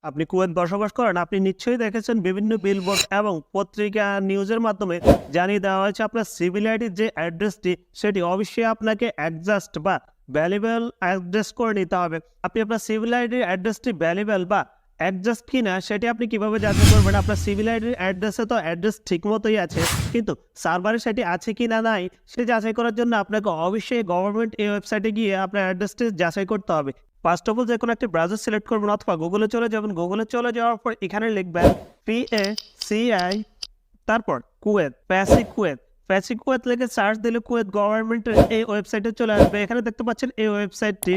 আপনি কুয়েত বসবাস করেন, আপনি নিশ্চয়ই দেখেছেন বিভিন্ন বিলবোর্ড এবং পত্রিকা নিউজের মাধ্যমে জানিয়ে দেওয়া হয়েছে আপনার সিভিল আইডির যে অ্যাড্রেসটি সেটি অবশ্যই আপনাকে অ্যাডজাস্ট বা ভ্যালিবেল অ্যাড্রেস করে নিতে হবে। আপনি আপনার সিভিল আইডির অ্যাড্রেসটি ভ্যালিবেল বা অ্যাডজাস্ট কিনা সেটি আপনি কিভাবে যাচাই করবেন? আপনার সিভিল আইডির অ্যাড্রেসে তো অ্যাড্রেস ঠিক মতোই আছে, কিন্তু সার্ভারে সেটি আছে কি না নাই সেটি যাচাই করার জন্য আপনাকে অবশ্যই গভর্নমেন্ট এই ওয়েবসাইটে গিয়ে আপনার অ্যাড্রেসটি যাচাই করতে হবে। ফার্স্ট অফ অল যে কোনো একটি ব্রাউজার সিলেক্ট করবেন অথবা গুগলে চলে যাবেন। গুগলে চলে যাওয়ার পর এখানে লিখবেন PACI তারপর কুয়েত, প্যাসি কুয়েত লিখে সার্চ দিলে কুয়েত গভর্নমেন্টের এই ওয়েবসাইটে চলে আসবে। এখানে দেখতে পাচ্ছেন এই ওয়েবসাইটে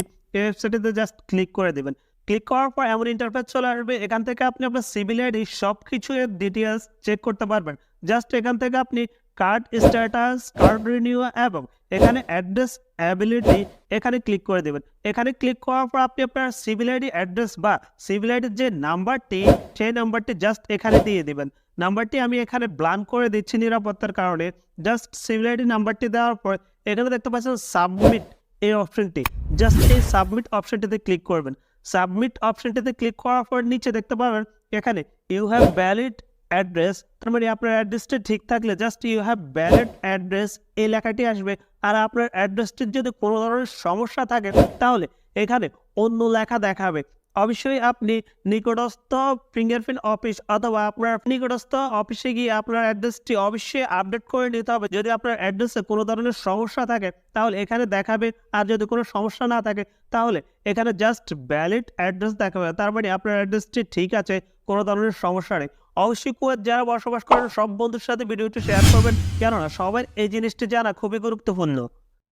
জাস্ট ক্লিক করে দেবেন। ক্লিক করার পর এমন ইন্টারফেস চলে আসবে। এখান থেকে আপনি আপনার সিভিল আইডি সব কিছু এর ডিটেলস চেক করতে পারবেন। জাস্ট এখান থেকে আপনি কার্ড স্ট্যাটাস, কার্ড রিনিউ এবং এখানে অ্যাড্রেস অ্যাবিলিটি এখানে ক্লিক করে দেবেন। এখানে ক্লিক করার পর আপনি আপনার সিভিল আইডি অ্যাড্রেস বা সিভিল আইডির যে নাম্বারটি সেই নাম্বারটি জাস্ট এখানে দিয়ে দিবেন। নাম্বারটি আমি এখানে ব্লাঙ্ক করে দিচ্ছি নিরাপত্তার কারণে। জাস্ট সিভিল আইডি নাম্বারটি দেওয়ার পর এখানে দেখতে পাচ্ছেন সাবমিট এই অপশনটি, জাস্ট এই সাবমিট অপশনটিতে ক্লিক করবেন। সাবমিট অপশনটিতে ক্লিক করার পর নিচে দেখতে পাবেন এখানে ইউ হ্যাভ ভ্যালিড অ্যাড্রেস, তার মানে আপনার অ্যাড্রেসটি ঠিক থাকলে just you have valid address এই লেখাটি আসবে। আর আপনার অ্যাড্রেসটির যদি কোনো ধরনের সমস্যা থাকে তাহলে এখানে অন্য লেখা দেখাবে। অবশ্যই আপনি নিকটস্থ ফিঙ্গারপ্রিন্ট অফিস অথবা আপনার নিকটস্থ অফিসে গিয়ে আপনার অ্যাড্রেসটি অবশ্যই আপডেট করে নিতে হবে। যদি আপনার অ্যাড্রেসে কোনো ধরনের সমস্যা থাকে তাহলে এখানে দেখাবে, আর যদি কোনো সমস্যা না থাকে তাহলে এখানে জাস্ট ভ্যালিড অ্যাড্রেস দেখাবে। তার মানে আপনার অ্যাড্রেসটি ঠিক আছে, কোনো ধরনের সমস্যা নেই। অবশ্যই কুয়েত যারা বসবাস করেন সব বন্ধুর সাথে ভিডিওটি শেয়ার করবেন, কেননা সবার এই জিনিসটি জানা খুবই গুরুত্বপূর্ণ।